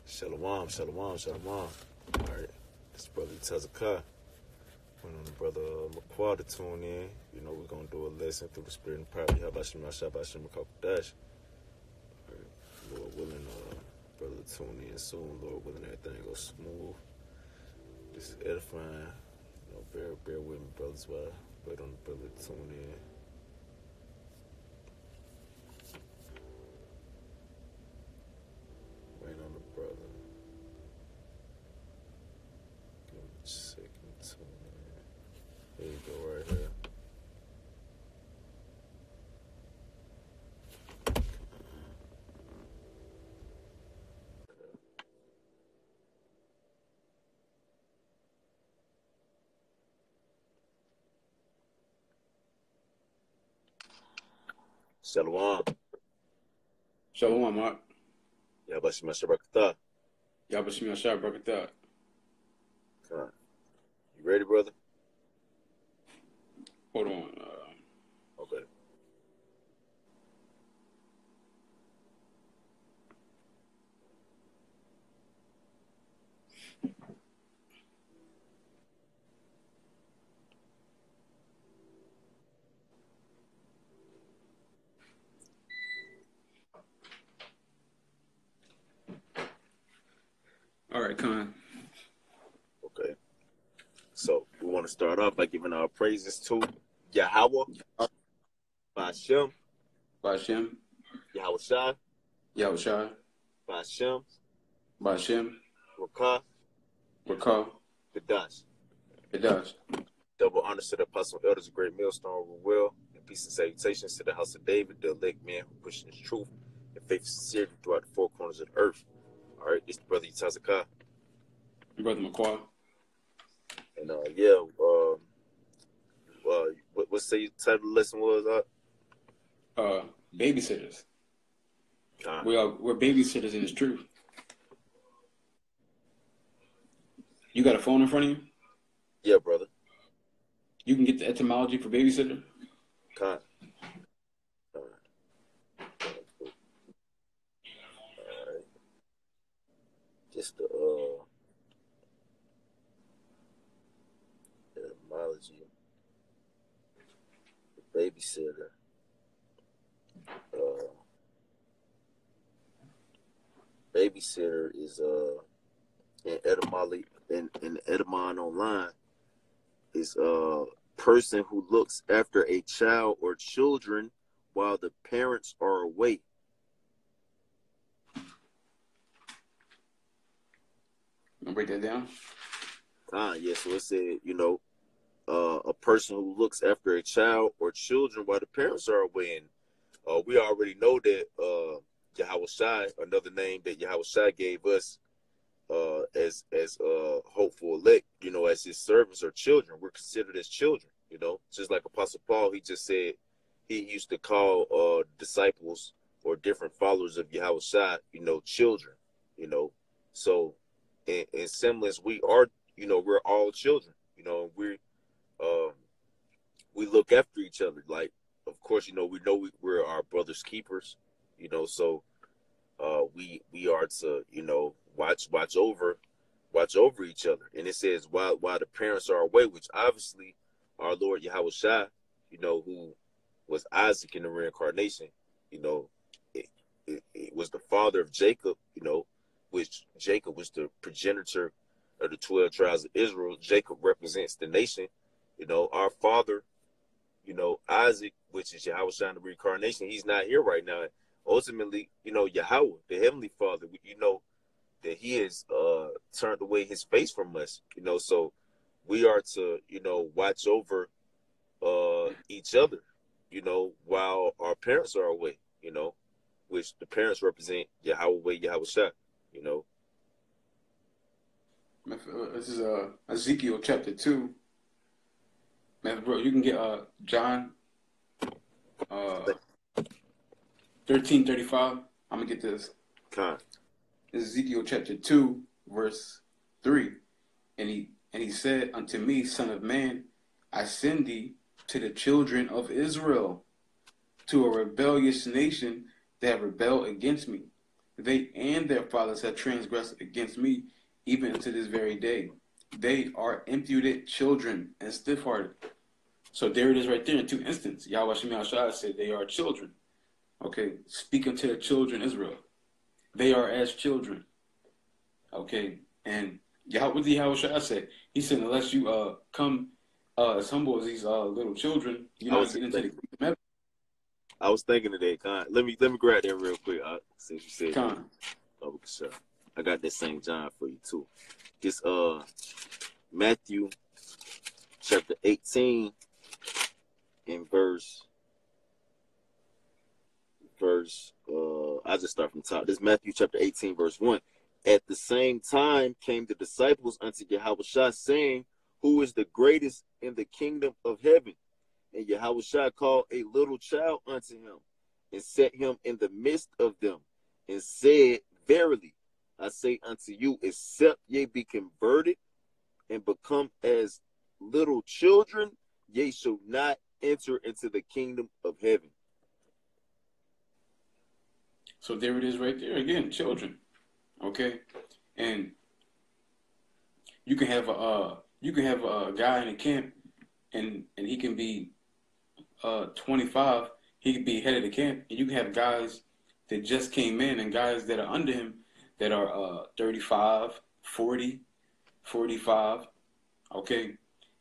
Shalom, shalom, shalom. All right, this brother Tazakah. Went on the brother McQuad to tune in. You know, we're going to do a lesson through the spirit and power. Yahbashim Yahshabashim Makakodash. Lord willing, brother tune in soon. Lord willing, everything goes smooth. This is edifying. You know, bear with me, brothers, while I wait on the brother to tune in. Wait on the brother. Give him a second to tune in. There you go, right here. Shalom. Shalom, Mark. Yahbashim Yahshabashim. Yahbashim Yahshab Brakatah. You ready, brother? Hold on. Okay. All right, Khan. Okay. So we want to start off by giving our praises to Yahweh, Bashem, Ba'ashem, Yahweh Shai, Yahushua, Bashem, Ba'ashem, Rakah, Rakah, Kadash. Kadash. Double honors to the apostle elders of Great Millstone, Will, and peace and salutations to the house of David, the elect man who pushing his truth and faith and sincerity throughout the four corners of the earth. All right, it's the brother Yitazakah. Brother McQuad. And what say your title of the lesson was? Babysitters. We're babysitters in this truth. You got a phone in front of you? Yeah, brother. You can get the etymology for babysitter? Con. All right. Just the etymology. The babysitter. Babysitter is in etymology in the etymon online is a person who looks after a child or children while the parents are away. I'll break that down. Yeah, so it said, a person who looks after a child or children while the parents are away. And we already know that Yahweh Shai, another name that Yahweh Shai gave us as hopeful elect, as his servants or children. We're considered as children, just like Apostle Paul. He just said he used to call disciples or different followers of Yahweh Shai, children, So in semblance, we are, we're all children, we look after each other. Like, of course, we're our brother's keepers, so we are to, watch over each other. And it says while the parents are away, which obviously our Lord Yahweh Shai, who was Isaac in the reincarnation, it was the father of Jacob, which Jacob was the progenitor of the 12 tribes of Israel. Jacob represents the nation. Our father, Isaac, which is Yahweh Shai in the reincarnation, he's not here right now. Ultimately, Yahweh, the Heavenly Father, that he has turned away his face from us, so we are to, watch over each other, while our parents are away, which the parents represent Yahweh, Yahweh Shai, This is Ezekiel chapter 2. Man, bro, you can get John 13:35. I'm gonna get this. This is Ezekiel chapter 2, verse 3. And he said unto me, Son of man, I send thee to the children of Israel, to a rebellious nation that rebel against me. they and their fathers have transgressed against me, even unto this very day. They are impudent children and stiff-hearted. So there it is right there in two instances. Yahweh Shem Shai said they are children. Okay, speaking to the children Israel. They are as children. Okay, and what did Yahweh Shai say? He said, unless you come as humble as these little children, you're not getting into the kingdom of heaven. I was thinking of that, Con. Let me grab that real quick. Since you said Con. Oh, sure. I got that St. John for you too. This Matthew chapter 18 in verse I just start from the top. This Matthew chapter 18 verse 1. At the same time came the disciples unto Yahushua, saying, who is the greatest in the kingdom of heaven? And Yahushua called a little child unto him, and set him in the midst of them, and said, verily, I say unto you, except ye be converted and become as little children, ye shall not enter into the kingdom of heaven. So there it is right there again, children. Okay? And you can have a guy in a camp and he can be 25, he could be head of the camp, and you can have guys that just came in and guys that are under him that are 35, 40, 45. Okay?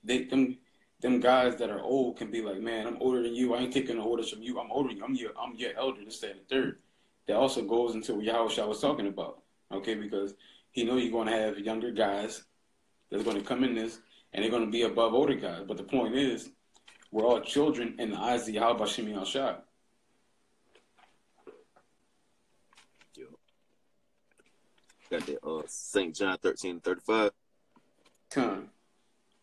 Them guys that are old can be like, man, I'm older than you. I ain't taking no orders from you. I'm older than you. I'm your elder, this, that, and the third. That also goes into what Yahushua was talking about. Okay? Because he know you're going to have younger guys that's going to come in this, and they're going to be above older guys. But the point is, we're all children in the eyes of Yahweh Shem Shai. Got that St. John 13:35. Come.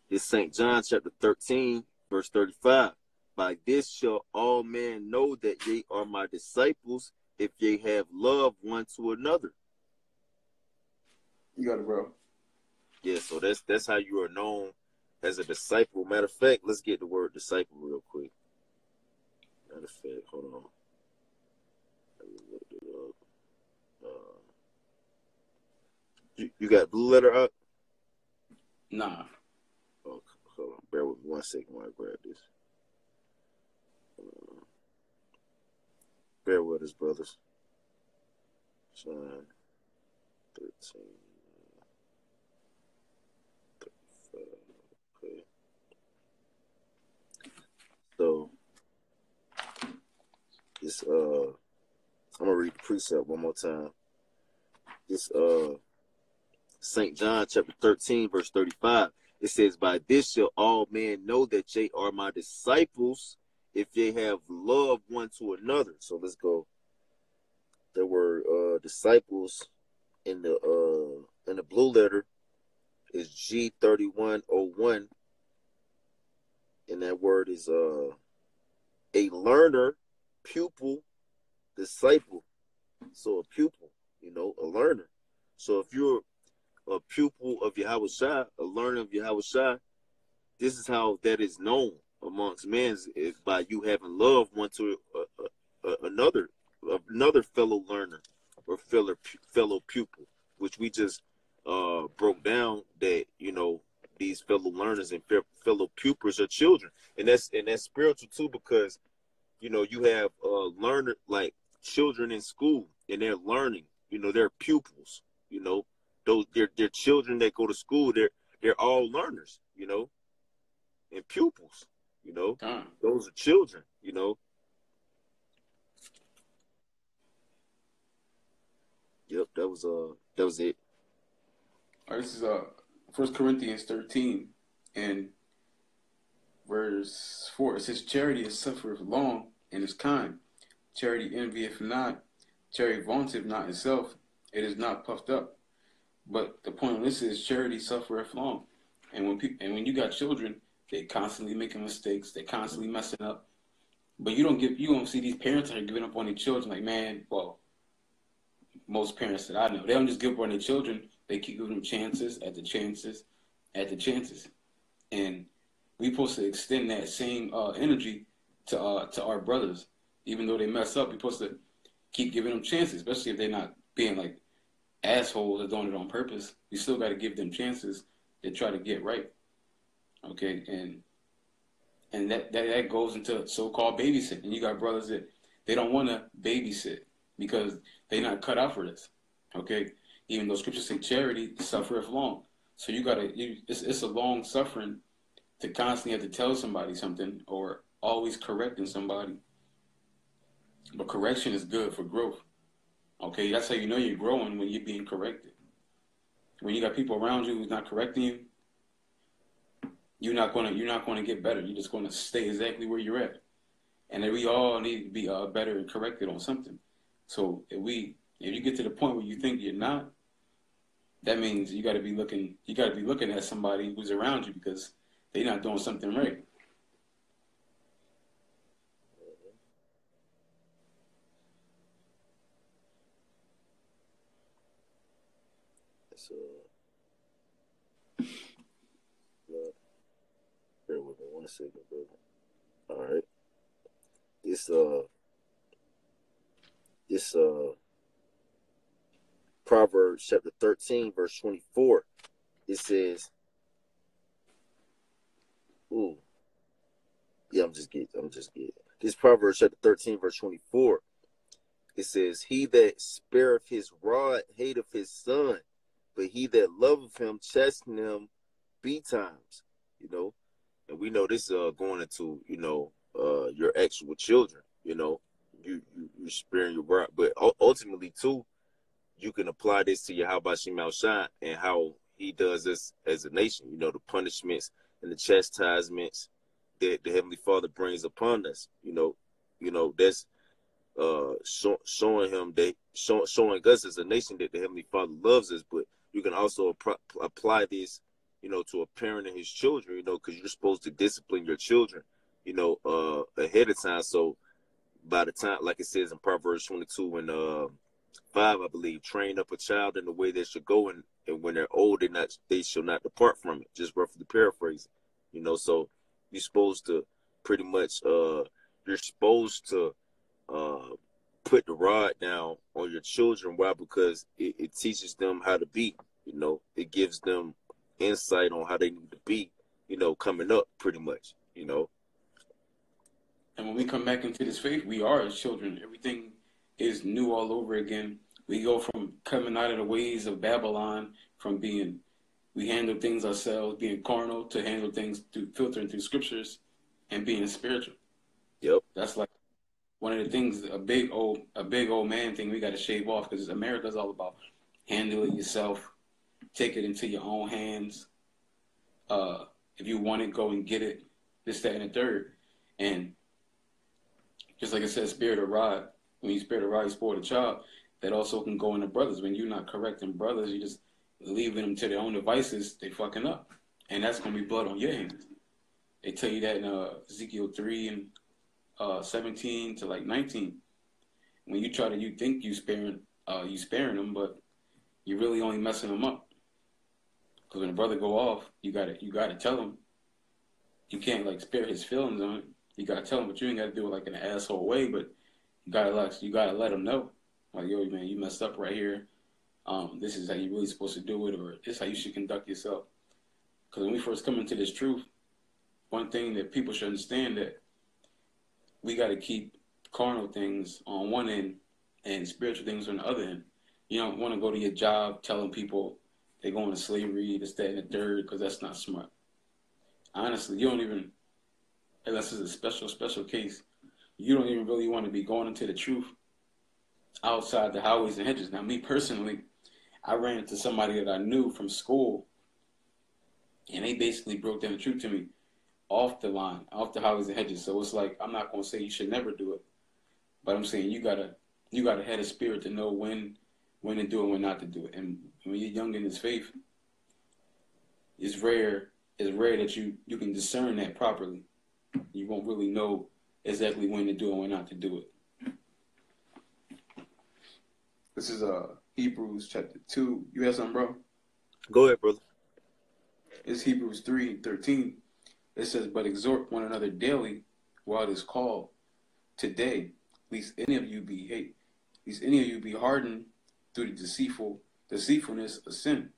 It's St. John chapter 13, verse 35. By this shall all men know that ye are my disciples, if ye have love one to another. You got it, bro. Yeah, so that's how you are known as a disciple. Matter of fact, let's get the word disciple real quick. Matter of fact, hold on. Let me look it up. You got blue letter up? Nah. Oh, hold on. Bear with me 1 second while I grab this. Bear with us, brothers. John 13. 35. Okay. So, this, I'm going to read the precept one more time. This, St. John chapter 13, verse 35. It says, by this shall all men know that ye are my disciples, if ye have love one to another. So let's go. There were disciples in the blue letter is G3101. And that word is a learner, pupil, disciple. So a pupil, a learner. So if you're a pupil of Yahushua, a learner of Yahushua, this is how that is known amongst men, is by you having love one to another fellow learner or fellow pupil, which we just broke down that these fellow learners and fellow pupils are children, and that's spiritual too, because you have learner like children in school and they're learning, they're pupils, those they're children that go to school, they're all learners, and pupils, those are children, Yep, that was it. All right, this is 1 Corinthians 13 and verse 4. It says, charity is suffereth long and is kind. Charity envieth not. Charity vaunteth not itself. It is not puffed up. But the point of this is charity suffereth long. And when you got children, they constantly making mistakes. They constantly messing up. But you don't see these parents that are giving up on their children. Like, man, well, most parents that I know, they don't just give up on their children. They keep giving them chances at the chances at the chances. And we're supposed to extend that same energy to our brothers. Even though they mess up, we're supposed to keep giving them chances, especially if they're not being like assholes or doing it on purpose. You still got to give them chances to try to get right. Okay, and that goes into so-called babysitting. You got brothers that they don't want to babysit because they're not cut out for this. Okay, even though scriptures say charity suffereth long, so it's a long suffering to constantly have to tell somebody something or always correcting somebody. But correction is good for growth. Okay, that's how you know you're growing, when you're being corrected. When you got people around you who's not correcting you, you're not gonna get better. You're just gonna stay exactly where you're at. And then we all need to be better and corrected on something. So if you get to the point where you think you're not, that means you got to be looking at somebody who's around you because they're not doing something right. So, bear with me 1 second, brother. All right. This Proverbs chapter 13, verse 24. It says, ooh. Yeah, I'm just getting. This Proverbs chapter 13, verse 24. It says, he that spareth his rod hateth his son, but he that loveth him chasten him betimes. You know, and we know this going into, your actual children. You sparing your rod, but ultimately too, you can apply this to your how about Shemau Shine and how he does this as a nation. The punishments and the chastisements that the Heavenly Father brings upon us. That's showing him that showing us as a nation that the Heavenly Father loves us. But you can also apply this, to a parent and his children. Because you're supposed to discipline your children, ahead of time. So by the time, like it says in Proverbs 22 and 5, I believe, train up a child in the way they should go, and when they're old, they shall not depart from it. Just roughly paraphrasing, So you're supposed to pretty much, put the rod down on your children. Why? Because it teaches them how to be. It gives them insight on how they need to be. Coming up, pretty much. And when we come back into this faith, we are as children. Everything is new all over again. We go from coming out of the ways of Babylon, from we handle things ourselves, being carnal, to handle things through filtering through scriptures and being spiritual. Yep. That's like one of the things, a big old man thing we got to shave off, because America's all about handle it yourself, take it into your own hands. If you want it, go and get it. This, that, and the third. And just like it says, spirit of rod. When you spirit of rod, you spoil the child. That also can go into brothers. When you're not correcting brothers, you just leaving them to their own devices, they fucking up. And that's going to be blood on your hands. They tell you that in Ezekiel 3 and 17 to like 19. When you think you sparing them, but you're really only messing them up. Because when a brother go off, you gotta tell him. You can't like spare his feelings on it. You gotta tell him, but you ain't gotta do it like in an asshole way. But you gotta let him know, like, yo, man, you messed up right here. This is how you really supposed to do it, or this is how you should conduct yourself. Because when we first come into this truth, one thing that people should understand, that we got to keep carnal things on one end and spiritual things on the other end. You don't want to go to your job telling people they're going to slavery, this, that, and the third, because that's not smart. Honestly, you don't even, unless it's a special case, you don't even really want to be going into the truth outside the highways and hedges. Now, me personally, I ran into somebody that I knew from school, and they basically broke down the truth to me off the line, off the highways and hedges. So it's like, I'm not going to say you should never do it, but I'm saying you gotta have a spirit to know when to do it, when not to do it. And when you're young in this faith, it's rare that you can discern that properly. You won't really know exactly when to do it and when not to do it. This is Hebrews chapter 2. You have something, bro? Go ahead, brother. It's Hebrews 3:13. It says, but exhort one another daily while it is called today, lest any of you be hardened through the deceitfulness of sin.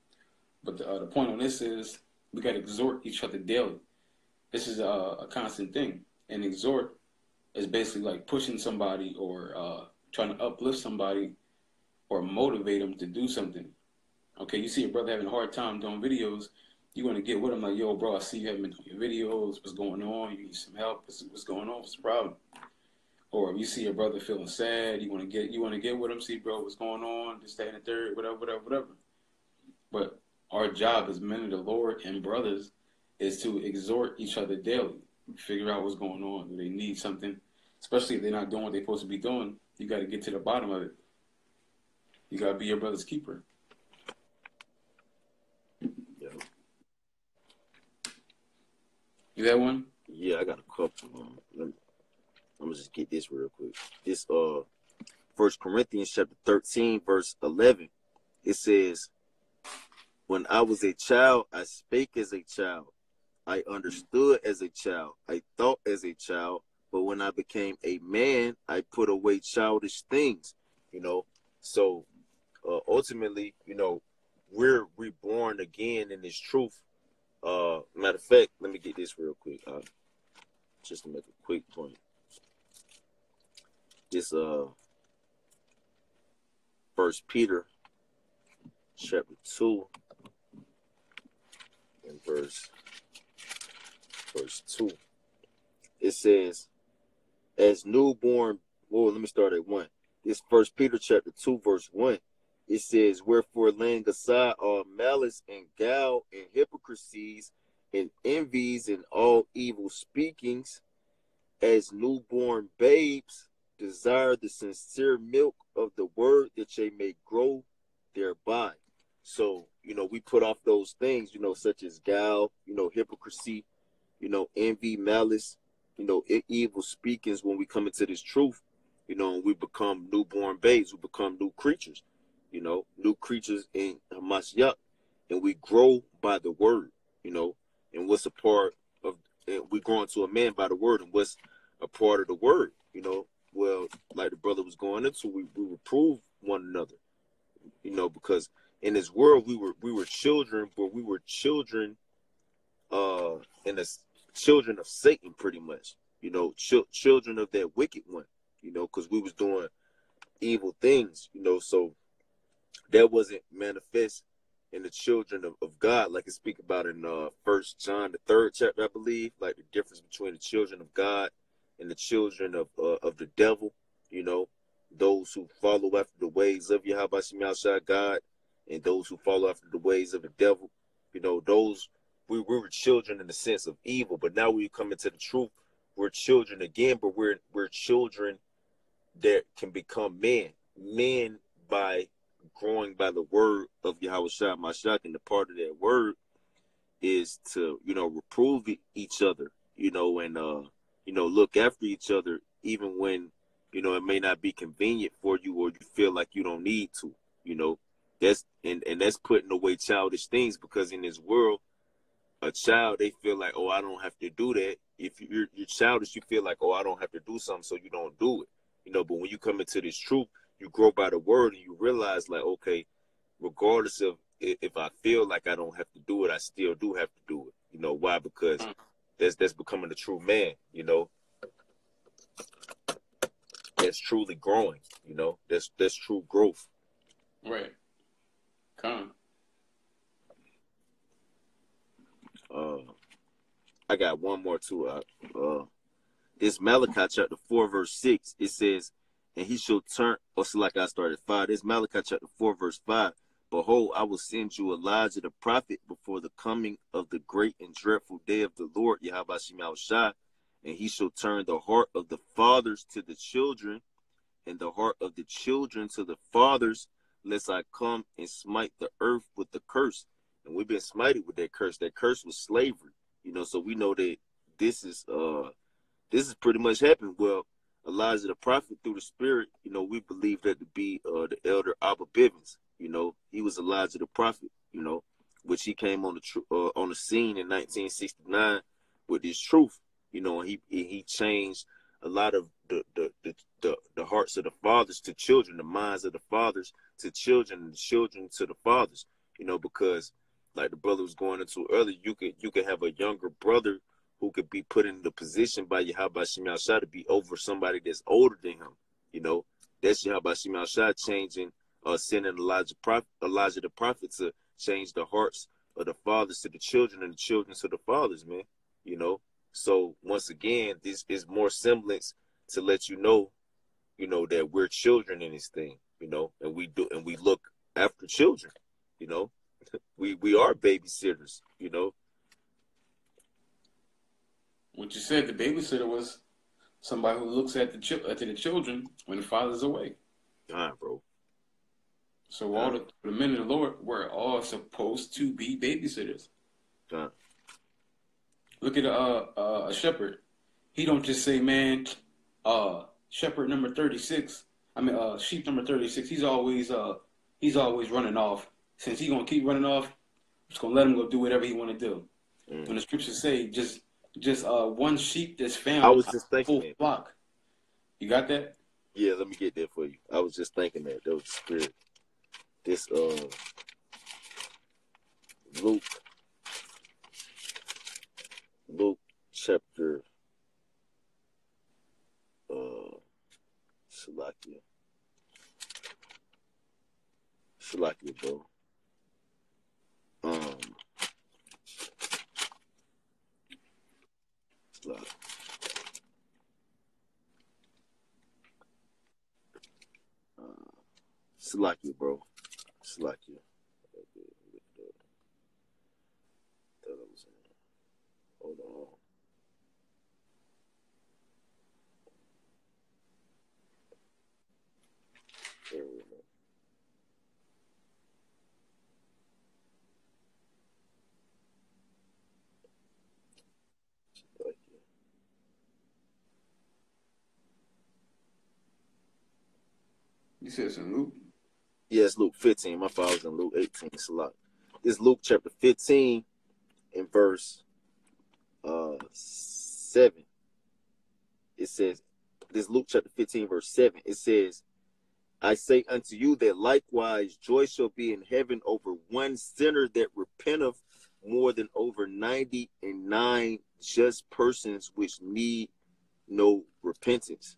But the point on this is we got to exhort each other daily. This is a constant thing. And exhort is basically like pushing somebody or trying to uplift somebody or motivate them to do something. Okay, you see a brother having a hard time doing videos, you want to get with him like, yo, bro, I see you haven't been doing your videos. What's going on? You need some help. What's going on? What's the problem? Or if you see a brother feeling sad, you want to get with him, see, bro, what's going on? This, that, and the third, whatever. But our job as men of the Lord and brothers is to exhort each other daily. Figure out what's going on. Do they need something? Especially if they're not doing what they're supposed to be doing, you got to get to the bottom of it. You got to be your brother's keeper. Yeah. You got one? Yeah, I got a couple. I'm gonna just get this real quick. This 1 Corinthians chapter 13, verse 11. It says, "When I was a child, I spake as a child. I understood as a child. I thought as a child. But when I became a man, I put away childish things." You know, so ultimately, you know, we're reborn again in this truth. Matter of fact, let me get this real quick. Just to make a quick point. This 1 Peter chapter 2 and verse 2. It says, as newborn, well, let me start at 1. This 1 Peter chapter 2 verse 1. It says, wherefore laying aside all malice and guile and hypocrisies and envies and all evil speakings, as newborn babes, desire the sincere milk of the word that ye may grow thereby. So, you know, we put off those things, you know, such as guile, you know, hypocrisy, you know, envy, malice, you know, evil speakings. When we come into this truth, you know, we become newborn babes, we become new creatures, you know, new creatures in Hamashiach, and we grow by the word, you know, and what's a part of, we grow into a man by the word, and what's a part of the word, you know. Well, like the brother was going into, we reprove one another, you know, because in this world we were children, but we were children, in the children of Satan, pretty much, you know, children of that wicked one, you know, because we was doing evil things, you know, so that wasn't manifest in the children of God, like it speak about in 1 John the 3rd chapter, I believe, like the difference between the children of God and the children of the devil, you know, those who follow after the ways of Yahweh Shai God, and those who follow after the ways of the devil, you know, those we were children in the sense of evil. But now we come into the truth, we're children again, but we're children that can become men by growing by the word of Yahweh Shai Mashiach, and the part of that word is to, you know, reprove each other, you know, and you know, look after each other, even when, you know, it may not be convenient for you, or you feel like you don't need to, you know. That's and that's putting away childish things, because in this world, a child, they feel like, oh, I don't have to do that. If you're childish, you feel like, oh, I don't have to do something, so you don't do it, you know. But when you come into this truth, you grow by the word, and you realize, like, okay, regardless of if I feel like I don't have to do it, I still do have to do it. You know why? Because that's becoming a true man, you know. That's truly growing, you know. That's true growth. Right. Come. I got one more too. It's Malachi chapter 4 verse 6. It says, and he shall turn, or so like I started 5. It's Malachi chapter 4 verse 5. Behold, I will send you Elijah the prophet before the coming of the great and dreadful day of the Lord, Yahweh Shai, and he shall turn the heart of the fathers to the children, and the heart of the children to the fathers, lest I come and smite the earth with the curse. And we've been smited with that curse. That curse was slavery, you know. So we know that this is pretty much happened. Well, Elijah the prophet, through the Spirit, you know, we believe that to be the elder Abba Bivens. You know, he was Elijah the prophet, you know, which he came on the scene in 1969 with his truth, you know, and he changed a lot of the hearts of the fathers to children, the minds of the fathers to children and children to the fathers, you know, because like the brother was going into earlier, you could have a younger brother who could be put in the position by Yahweh Shem Yahshua to be over somebody that's older than him. You know, that's Yahweh Shem Yahshua changing, sending Elijah the prophet to change the hearts of the fathers to the children and the children to the fathers, man. You know, so once again, this is more semblance to let you know that we're children in this thing, you know, and we look after children, you know. We are babysitters, you know. What you said, the babysitter was somebody who looks at the children when the father's away. Bro. So all the men of the Lord were all supposed to be babysitters. Look at a shepherd. He don't just say, man, shepherd number 36. I mean, sheep number 36. He's always running off. Since he's gonna keep running off, I'm just gonna let him go do whatever he want to do. When the scriptures say just one sheep that's found, I was just thinking full flock. You got that? Yeah, let me get that for you. I was just thinking that was the spirit. This Luke chapter Shalakia, bro. Shalakia, bro. Shalakia. Hold on. There we go. You said it's in Luke? Yeah, it's Luke 15. My father was in Luke 18. Salak. It's Luke chapter 15 and verse 7. It says, this Luke chapter 15 verse 7. It says, I say unto you that likewise joy shall be in heaven over one sinner that repenteth more than over 99 just persons which need no repentance.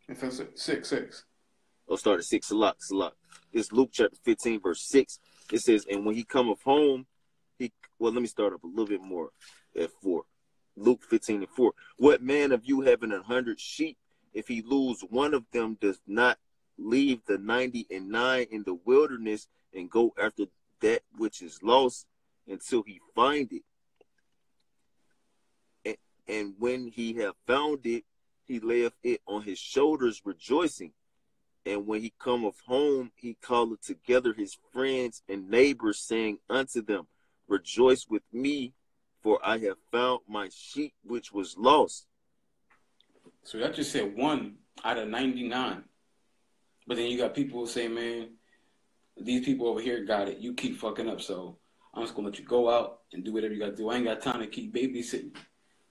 And so 6. I'll start at 6. Salak. It's Luke chapter 15 verse 6. It says, and when he cometh home, let me start up a little bit more at 4. Luke 15 and 4. What man of you having 100 sheep, if he lose one of them, does not leave the 99 in the wilderness and go after that which is lost until he find it? And when he have found it, he layeth it on his shoulders, rejoicing. And when he cometh home, he calleth together his friends and neighbors, saying unto them, rejoice with me, for I have found my sheep which was lost. So that just said 1 out of 99. But then you got people who say, man, these people over here got it. You keep fucking up, so I'm just going to let you go out and do whatever you got to do. I ain't got time to keep babysitting.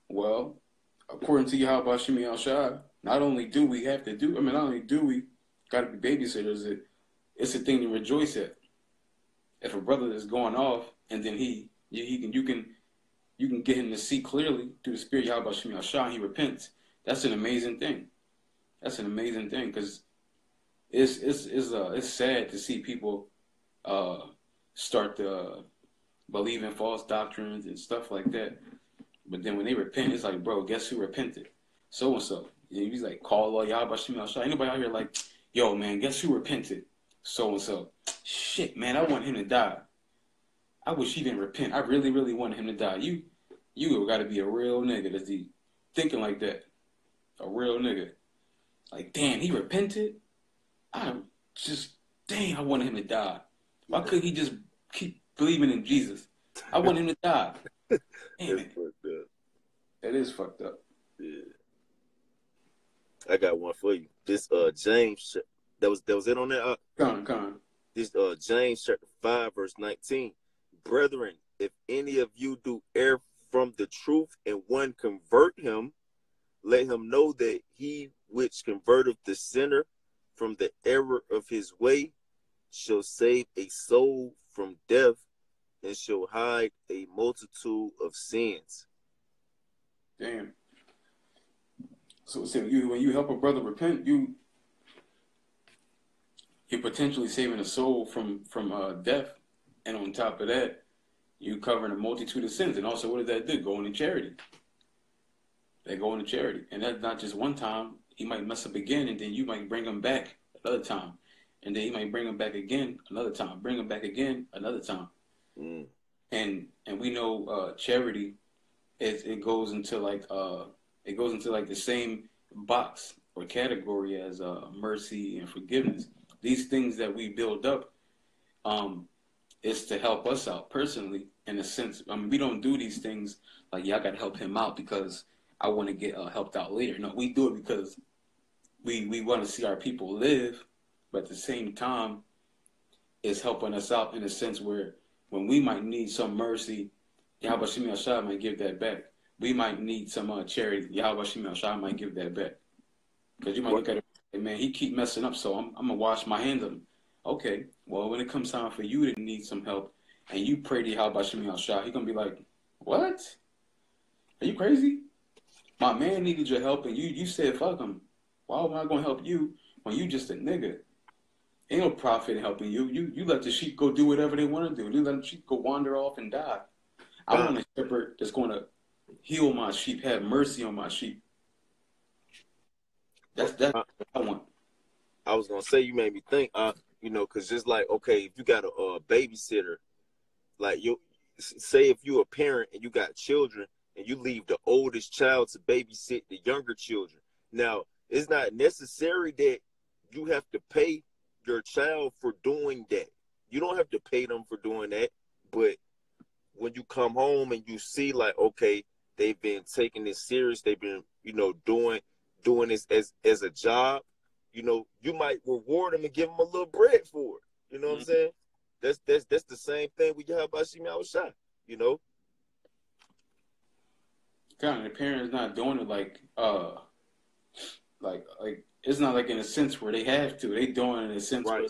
Well, according to Yahweh Shem Yahshua, not only do we got to be babysitters, it's a thing to rejoice at. If a brother is going off and then you can get him to see clearly through the spirit of Yahweh Shem Yahshua, he repents. That's an amazing thing. That's an amazing thing, because it's sad to see people start to believe in false doctrines and stuff like that. But then when they repent, it's like, bro, guess who repented? So and so. And he's like, call Allah Yahweh Shem Yahshua. Anybody out here like, yo, man, guess who repented? So and so. Shit, man, I want him to die. I wish he didn't repent. I really, really want him to die. You got to be a real nigga that's thinking like that. A real nigga. Like, damn, he repented? I want him to die. Why couldn't he just keep believing in Jesus? I want him to die. Damn it. That is fucked up. Yeah. I got one for you. This James, that was it on that? Come on. This James chapter 5 verse 19. Brethren, if any of you do err from the truth and one convert him, let him know that he which converteth the sinner from the error of his way, shall save a soul from death, and shall hide a multitude of sins. Damn. So when you help a brother repent, you're potentially saving a soul from death, and on top of that, you covering a multitude of sins. And also, what does that do? Go into charity. They go into charity, and that's not just one time. He might mess up again, and then you might bring him back another time, and then he might bring him back again another time, bring him back again another time. Mm. And we know charity it goes into like the same box or category as mercy and forgiveness. These things that we build up is to help us out personally in a sense. I mean, we don't do these things like, yeah, I got to help him out because I want to get helped out later. No, we do it because we want to see our people live, but at the same time, it's helping us out in a sense where when we might need some mercy, Yahweh Shemi Ashai might give that back. We might need some charity, Yahweh Shemi Ashai might give that back. Because you might look at it, hey, man, he keep messing up, so I'm going to wash my hands of him. Okay, well, when it comes time for you to need some help, and you pray to Yahweh Shemi Ashai, he's going to be like, what? Are you crazy? My man needed your help, and you said, fuck him. Why am I going to help you when you just a nigga? Ain't no profit in helping you. You let the sheep go do whatever they want to do. You let the sheep go wander off and die. I want a shepherd that's going to heal my sheep, have mercy on my sheep. That's what I want. I was gonna say, you made me think, because just like, okay, if you got a babysitter, like you say if you're a parent and you got children and you leave the oldest child to babysit the younger children. Now, it's not necessary that you have to pay your child for doing that. You don't have to pay them for doing that, but when you come home and you see like, okay, they've been taking this serious, they've been, doing this as a job, you might reward them and give them a little bread for it. You know what I'm saying? That's the same thing with Yahweh Shemi Awashai, God, the parents not doing it like it's not like in a sense where they have to. They doing it in a sense where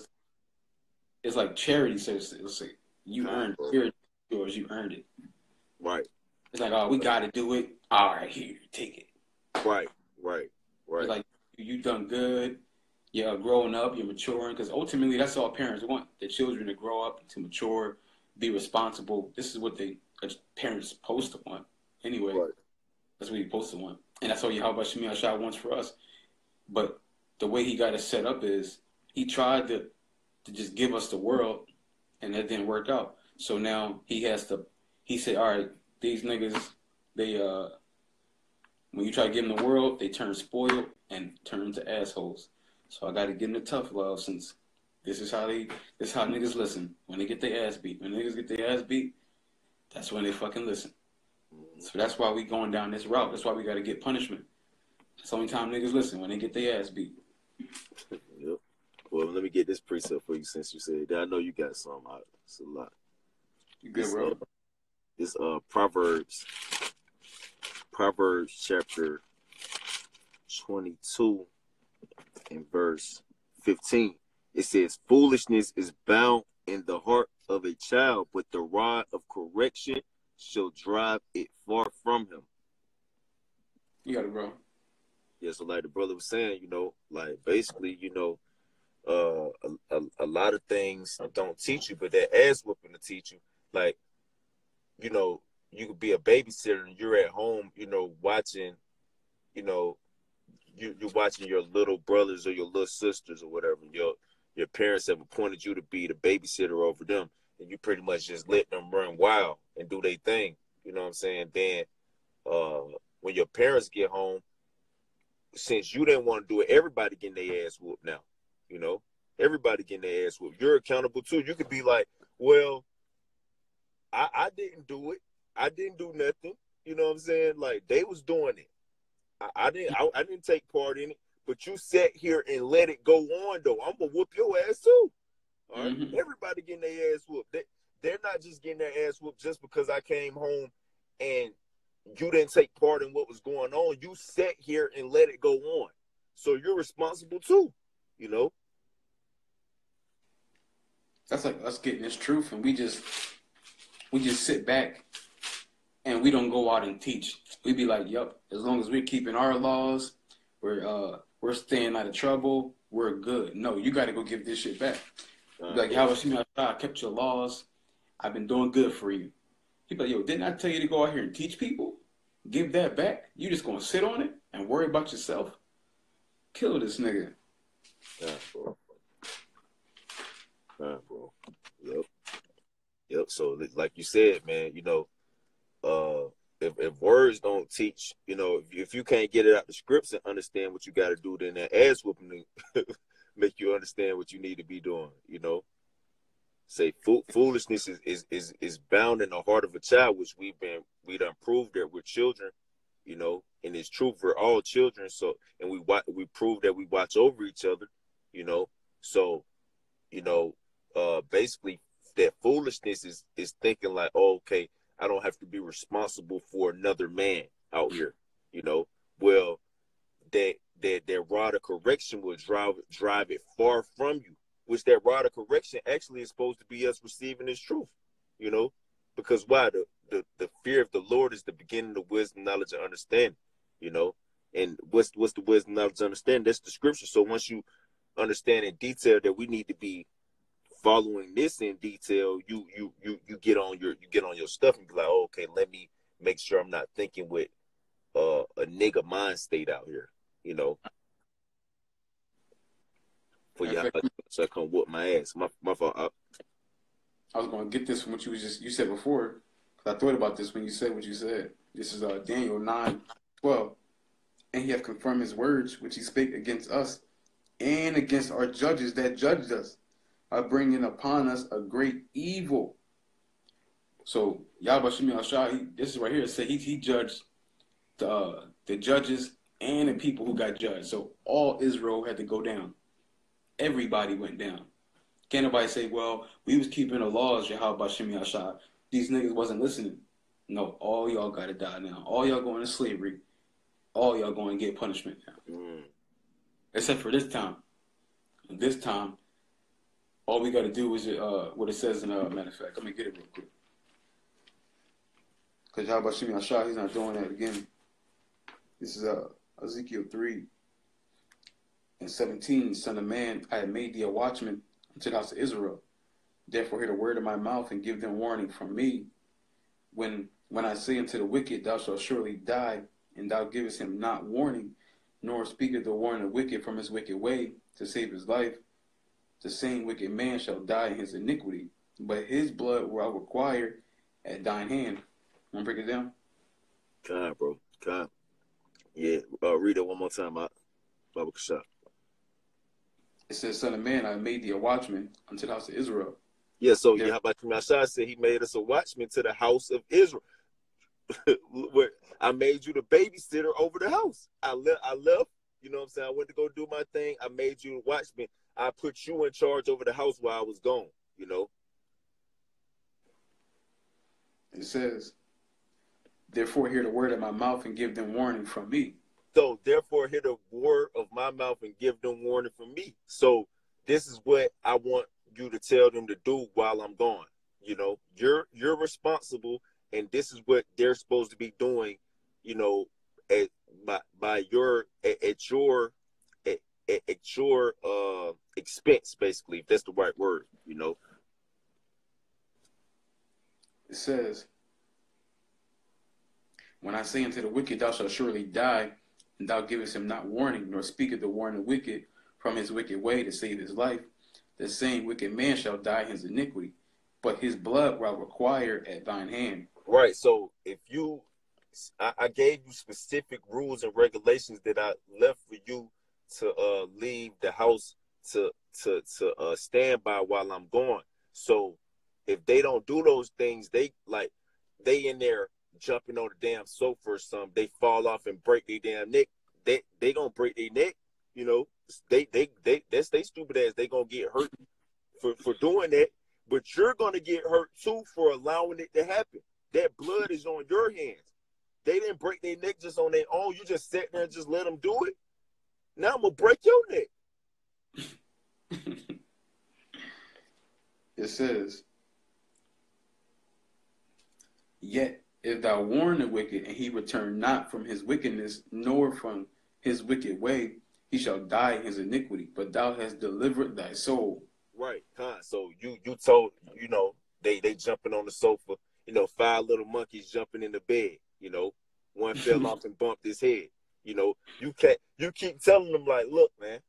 it's like charity. So it's like you earned it. Here it's yours. You earned it. Right. It's like, oh, we got to do it. All right, here, take it. Right. It's like you done good. You're growing up. You're maturing. Because ultimately, that's all parents want: their children to grow up, to mature, be responsible. This is what parents supposed to want. Anyway, that's what you're supposed to want, and that's all Yahweh Shemi Ashai wants for us. But the way he got it set up is he tried to just give us the world, and that didn't work out. So now he said, all right, these niggas, they when you try to give them the world, they turn spoiled and turn into assholes. So I got to give them the tough love, since this is how niggas listen. When they get their ass beat. When niggas get their ass beat, that's when they fucking listen. So that's why we going down this route. That's why we got to get punishment. It's the only time niggas listen, when they get their ass beat. Yep. Well, let me get this precept for you since you said that. I know you got some. It's a lot. You good, bro? This Proverbs chapter 22 and verse 15. It says, foolishness is bound in the heart of a child, but the rod of correction shall drive it far from him. You got it, bro. Yeah, so like the brother was saying, like basically, a lot of things don't teach you, but that ass whooping to teach you. Like, you could be a babysitter and you're at home, watching, you're watching your little brothers or your little sisters or whatever. Your parents have appointed you to be the babysitter over them, and you pretty much just let them run wild and do their thing. You know what I'm saying? Then when your parents get home, since you didn't want to do it, everybody getting their ass whooped now. Everybody getting their ass whooped. You're accountable too. You could be like, well, I didn't do it. I didn't do nothing. You know what I'm saying? Like, they was doing it. I didn't take part in it. But you sat here and let it go on, though. I'm gonna whoop your ass too. All right. Mm-hmm. Everybody getting their ass whooped. They're not just getting their ass whooped just because I came home and you didn't take part in what was going on. You sat here and let it go on. So you're responsible too. That's like us getting this truth, and we just sit back and we don't go out and teach. We be like, "Yup, as long as we're keeping our laws, we're staying out of trouble. We're good." No, you got to go give this shit back. Be like, "How about you? I kept your laws. I've been doing good for you." He be like, "Yo, didn't I tell you to go out here and teach people? Give that back. You just gonna sit on it and worry about yourself? Kill this nigga." Bro. Bro. Yep. So like you said, man, if words don't teach, if you can't get it out the scripts and understand what you got to do, then that ass whooping make you understand what you need to be doing. Say foolishness is bound in the heart of a child, which we done proved that we're children, and it's true for all children. So, and we prove that we watch over each other, So, basically that foolishness is thinking like, oh, okay, I don't have to be responsible for another man out here, Well, that rod of correction will drive it far from you, which that rod of correction actually is supposed to be us receiving this truth, because why? The fear of the Lord is the beginning of wisdom, knowledge, and understanding, and what's the wisdom, knowledge, and understanding? That's the scripture. So once you understand in detail that we need to be following this in detail, you get on your stuff and be like, oh, okay, let me make sure I'm not thinking with a nigga mind state out here, for y'all so I come whoop my ass. My fault. I was going to get this from what you said before, because I thought about this when you said what you said. This is Daniel 9:12. "And he hath confirmed his words, which he spake against us and against our judges that judged us, by bringing upon us a great evil." So Yahweh Shemi Al-Shah, this is right here. It said he judged the judges and the people who got judged. So all Israel had to go down. Everybody went down. Can't nobody say, well, we was keeping the laws, Yahweh Shemi Al-Shah. These niggas wasn't listening. No, all y'all got to die now. All y'all going to slavery. All y'all going to get punishment now. Except for this time. And this time, all we got to do is what it says in matter of fact. Let me get it real quick. Because Yahweh Shemi Al-Shah, he's not doing that again. This is Ezekiel 3:17. "Son of man, I have made thee a watchman unto the house of Israel. Therefore hear the word of my mouth and give them warning from me. When I say unto the wicked, thou shalt surely die, and thou givest him not warning, nor speaketh the warning of wicked from his wicked way to save his life, the same wicked man shall die in his iniquity, but his blood will I require at thine hand." Want to break it down? Kind, bro. Kind. Yeah. Read it one more time, Baba Kashab. It says, "Son of man, I made thee a watchman unto the house of Israel." Yeah, so Yahweh Shah said he made us a watchman to the house of Israel. Where I made you the babysitter over the house. I left, you know what I'm saying? I went to go do my thing. I made you the watchman. I put you in charge over the house while I was gone, It says, "Therefore hear the word of my mouth and give them warning from me." So therefore hear the word of my mouth and give them warning from me. So this is what I want you to tell them to do while I'm gone. You're responsible, and this is what they're supposed to be doing, at your expense, basically, if that's the right word, It says, "When I say unto the wicked, thou shalt surely die, and thou givest him not warning, nor speaketh the warning of wicked from his wicked way to save his life, the same wicked man shall die in his iniquity, but his blood will I require at thine hand." Right. So if I gave you specific rules and regulations that I left for you to leave the house to stand by while I'm gone. So if they don't do those things, they in there jumping on the damn sofa or something, they fall off and break their damn neck. They gonna break their neck, that's they stupid ass. They gonna get hurt for doing that, but you're gonna get hurt too for allowing it to happen. That blood is on your hands. They didn't break their neck just on their own. You just sat there and just let them do it. Now I'm gonna break your neck. it says, "Yet if thou warn the wicked, and he return not from his wickedness, nor from his wicked way, he shall die in his iniquity. But thou hast delivered thy soul." Right, so you told, they jumping on the sofa, 5 little monkeys jumping in the bed, one fell off and bumped his head. You keep telling them like, look, man,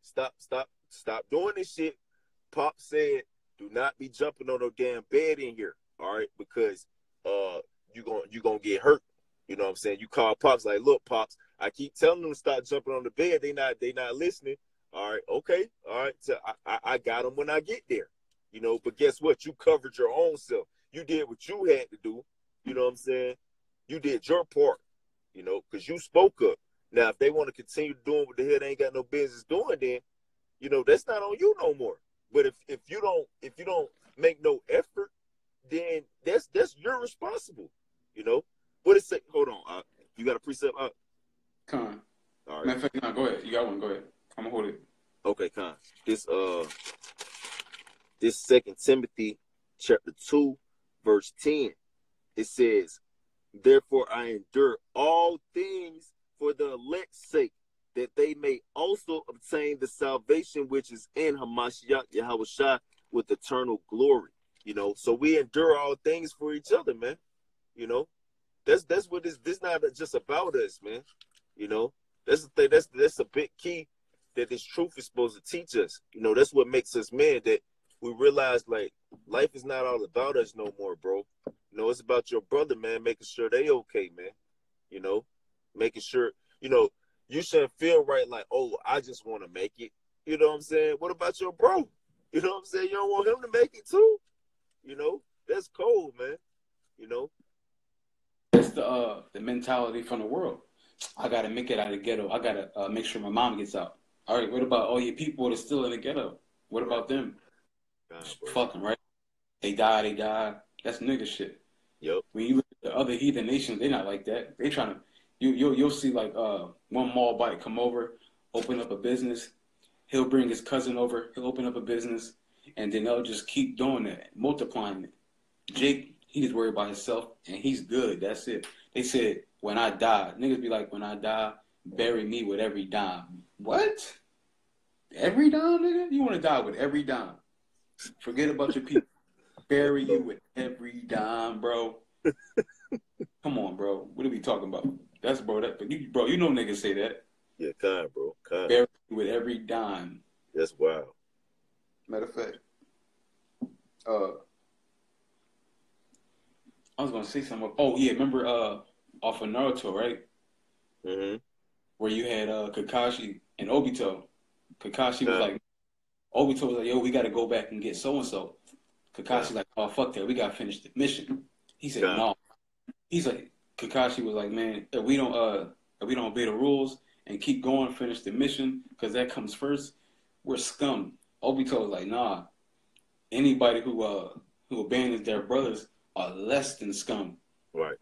stop doing this shit. Pop said, do not be jumping on no damn bed in here, all right? Because you gonna get hurt. You know what I'm saying? You call Pops like, look, Pops, I keep telling them to stop jumping on the bed. They not listening. All right, okay, all right. So I got them when I get there, But guess what? You covered your own self. You did what you had to do. You know what I'm saying? You did your part, because you spoke up. Now, if they want to continue doing what the hell they ain't got no business doing, then, that's not on you no more. But if you don't make no effort, then that's you're responsible. What it say? Hold on, you got a precept up? Con. All right. Matter of fact, no, go ahead. You got one. Go ahead. I'm gonna hold it. Okay, Con. This 2 Timothy chapter 2, verse 10. It says, "Therefore I endure all things for the elect's sake, that they may also obtain the salvation which is in Hamashiach Yahushua with eternal glory." So we endure all things for each other, man. That's what this not just about us, man. That's the thing. That's a big key that this truth is supposed to teach us. That's what makes us men, that we realize like life is not all about us no more, bro. It's about your brother, man, making sure they okay, man. Making sure, you shouldn't feel right like, oh, I just want to make it. You know what I'm saying? What about your bro? You know what I'm saying? You don't want him to make it too? That's cold, man. That's the mentality from the world. I gotta make it out of the ghetto. I gotta make sure my mom gets out. All right, what about all your people that are still in the ghetto? What about them? Fucking right. They die. That's nigga shit. Yep. When you look at the other heathen nations, they're not like that. They trying to. You'll see like one Moabite come over, open up a business. He'll bring his cousin over. He'll open up a business, and then they'll just keep doing it, multiplying it. Jake, he just worried about himself, and he's good. That's it. They said, when I die, niggas be like, when I die, bury me with every dime. What? Every dime, nigga? You want to die with every dime? Forget about your people. Bury you with every dime, bro. Come on, bro. What are we talking about? That's bro. You know niggas say that. Yeah, kind, bro. Kind. Bury you with every dime. That's wild. Matter of fact, I was gonna say something. Oh yeah, remember off of Naruto, right? Mm-hmm. Where you had Kakashi and Obito. Kakashi was like, Obito was like, yo, we gotta go back and get so and so. Kakashi like, oh fuck that, we gotta finish the mission. He said, no. He's like, Kakashi was like, man, if we don't obey the rules and keep going, finish the mission, because that comes first, we're scum. Obito was like, nah. Anybody who abandons their brothers are less than scum. Right.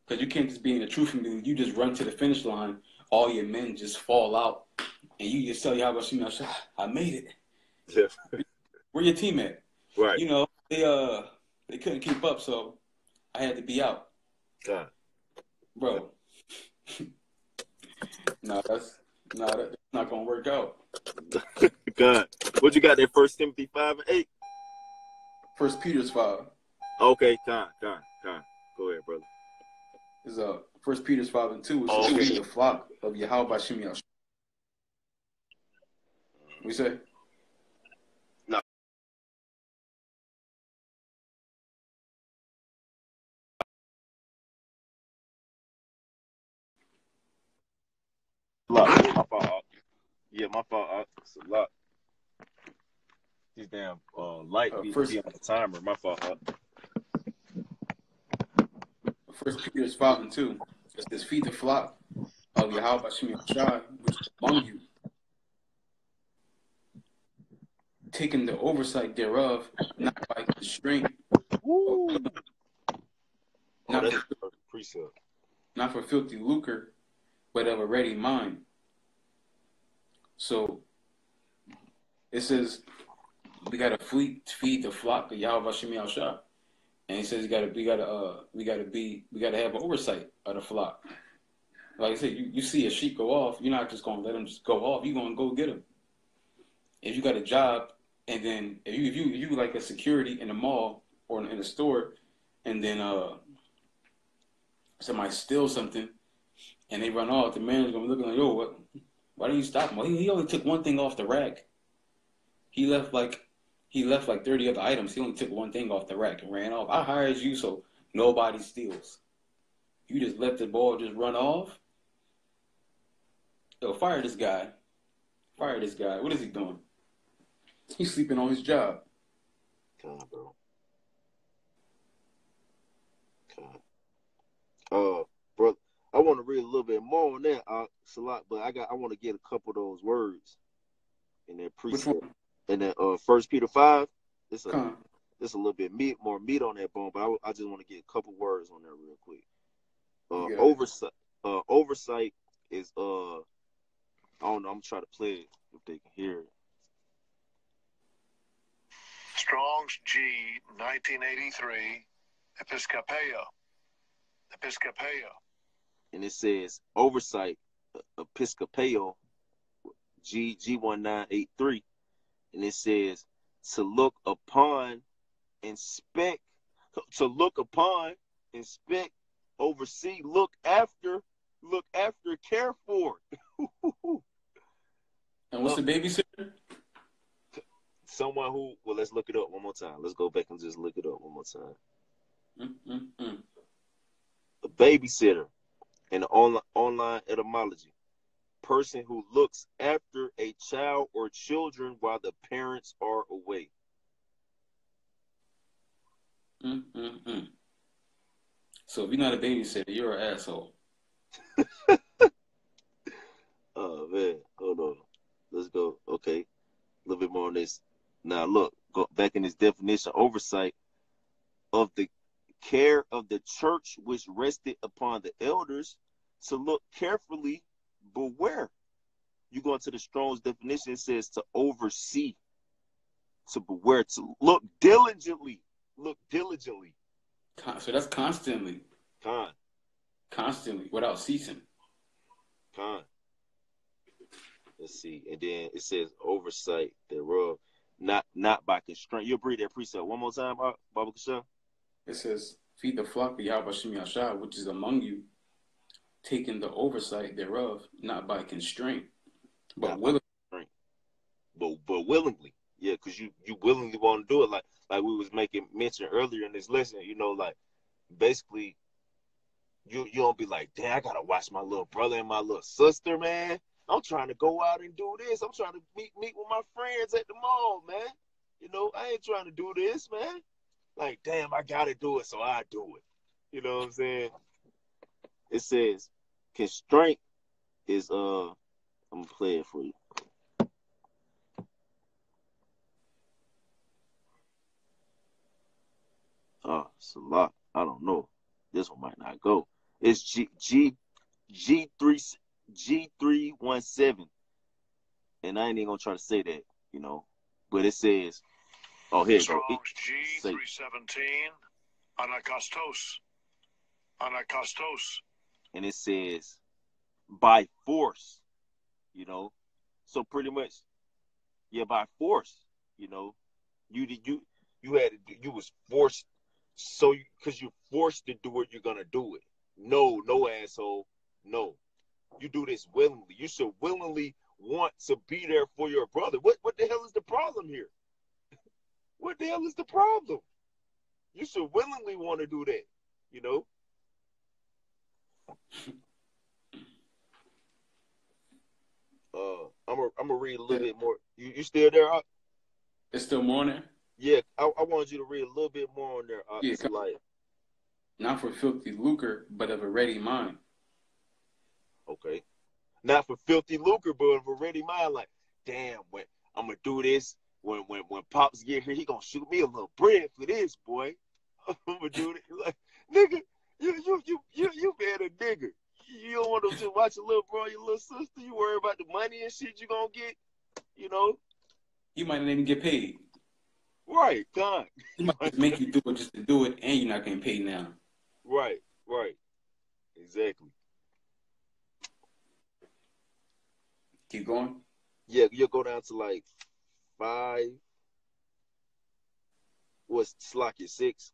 Because you can't just be in the truth and you just run to the finish line, all your men just fall out, and you just tell Yahweh, I made it. Yeah. Where your team at? Right. They couldn't keep up, so I had to be out. God. Bro. That's not gonna work out. God. What you got there? 1 Timothy 5 and 8? 1 Peter's 5. Okay, God. Go ahead, brother. Is 1 Peter's 5 and 2. It says, "Feed the flock of Yahweh Bashim Yahshua." What you say? No. My fault. Yeah, my fault. It's a lot. These damn light be on the timer. My fault. 1 Peter's 5 and 2. It says, "Feed the flock of Yahweh Bashim Yahshua, which is among you, taking the oversight thereof, not by constraint, not for filthy lucre, but of a ready mind." So it says, we gotta feed the flock of Yahweh Shemi Al Shah. And he says we gotta have oversight of the flock. Like I said, you see a sheep go off, you're not just gonna let them just go off. You're gonna go get them. If you got a job, and then if you like a security in the mall or in a store, and then somebody steals something and they run off, the man's gonna be looking like, yo, what? Why didn't you stop him? Well, he only took one thing off the rack. He left like 30 other items. He only took one thing off the rack and ran off. I hired you so nobody steals. You just let the ball just run off. Yo, fire this guy. Fire this guy. What is he doing? He's sleeping on his job. Come on, bro. Come on. Bro, I want to read a little bit more on that, Salat, but I want to get a couple of those words in that precept. In that 1 Peter 5. It's a little bit more meat on that bone, but I just want to get a couple words on there real quick. Oversight is I don't know. I'm trying to play it if they can hear it. Strong's G 1983 Episcopeo. And it says oversight Episcopeo G 1983, and it says to look upon, inspect, oversee, look after, care for. And what's the babysitter? Someone who, well, let's look it up one more time. Let's go back and just look it up one more time. A babysitter in the online etymology. Person who looks after a child or children while the parents are away. So if you're not a babysitter, you're an asshole. Oh, man. Hold on. Let's go. Okay. A little bit more on this. Now, look. Go back in this definition. Oversight of the care of the church which rested upon the elders to look carefully, but where? You go into the Strong's definition, it says to oversee, to beware, to look diligently. So that's constantly. Constantly, without ceasing. Let's see. And then it says oversight thereof, not by constraint. You'll read that precept one more time, Baba Kasha? It says, feed the flock of Yahweh Shemi Ashah, which is among you, taking the oversight thereof, not by constraint, but willingly. But willingly. Yeah, because you willingly want to do it. Like we was making mention earlier in this lesson, like basically you don't be like, damn, I gotta watch my little brother and my little sister, man. I'm trying to go out and do this. I'm trying to meet with my friends at the mall, man. I ain't trying to do this, man. Like, damn, I gotta do it, so I do it. You know what I'm saying? It says constraint is I'm gonna play it for you. Oh, it's a lot. I don't know. This one might not go. It's G317. And I ain't even gonna try to say that, But it says, oh, here you go. G317 Anakastos. And it says by force, So pretty much, yeah, by force, You was forced, because you're forced to do it, you're gonna do it. No, asshole, no. You do this willingly. You should willingly want to be there for your brother. What the hell is the problem here? What the hell is the problem? You should willingly want to do that, I'm gonna read a little bit more. You still there? It's still morning. Yeah, I wanted you to read a little bit more on there. Yeah, not for filthy lucre, but of a ready mind. Okay. Not for filthy lucre, but of a ready mind. Like, damn, when I'm gonna do this, when Pops get here, he gonna shoot me a little bread for this, boy. I'm gonna do it. Like, nigga, you being a nigga. You don't want to just watch your little bro, your little sister. You worry about the money and shit you gonna get, You might not even get paid. Right, con. He might just make you do it just to do it, and you're not getting paid now. Right, right. Exactly. Keep going. Yeah, you'll go down to like 5. What's slack at 6?